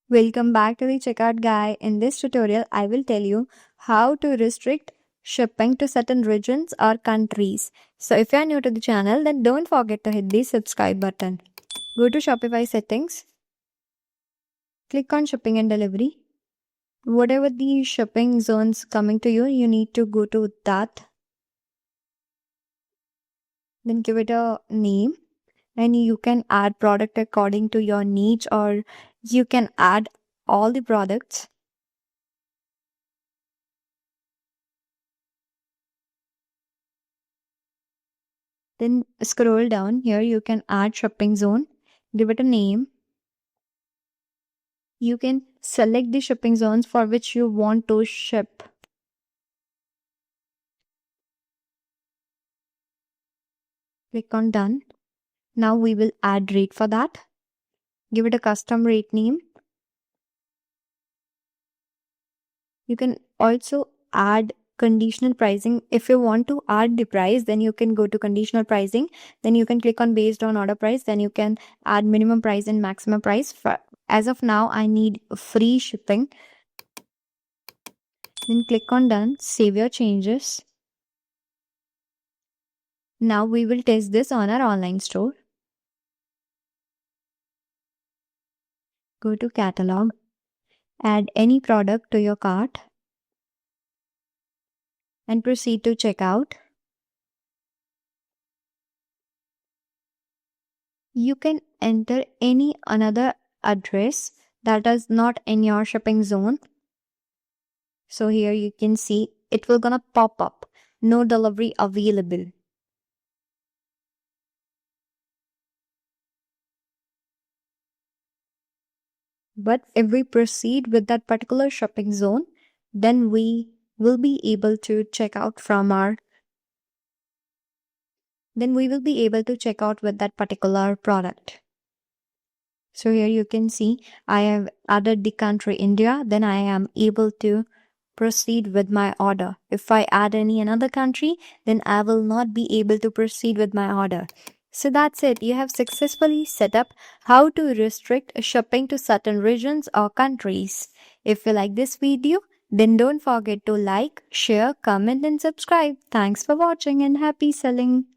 Welcome back to the checkout guy. In this tutorial, I will tell you how to restrict shipping to certain regions or countries. So if you are new to the channel, then don't forget to hit the subscribe button. Go to Shopify settings, click on shipping and delivery. Whatever the shipping zones coming to you, you need to go to that. Then give it a name and you can add product according to your niche, or you can add all the products. Then scroll down here, you can add shipping zone, give it a name. You can select the shipping zones for which you want to ship. Click on done. Now we will add rate for that. Give it a custom rate name. You can also add conditional pricing. If you want to add the price, then you can go to conditional pricing. Then you can click on based on order price. Then you can add minimum price and maximum price. As of now, I need free shipping. Then click on done. Save your changes. Now we will test this on our online store. Go to catalog. Add any product to your cart and proceed to checkout. You can enter any another address that is not in your shipping zone. So here you can see it will gonna pop up, no delivery available. But if we proceed with that particular shipping zone, then we will be able to check out with that particular product. So here you can see I have added the country India, then I am able to proceed with my order. If I add any another country, then I will not be able to proceed with my order. So that's it. You have successfully set up how to restrict shipping to certain regions or countries. If you like this video, then don't forget to like, share, comment and subscribe. Thanks for watching and happy selling.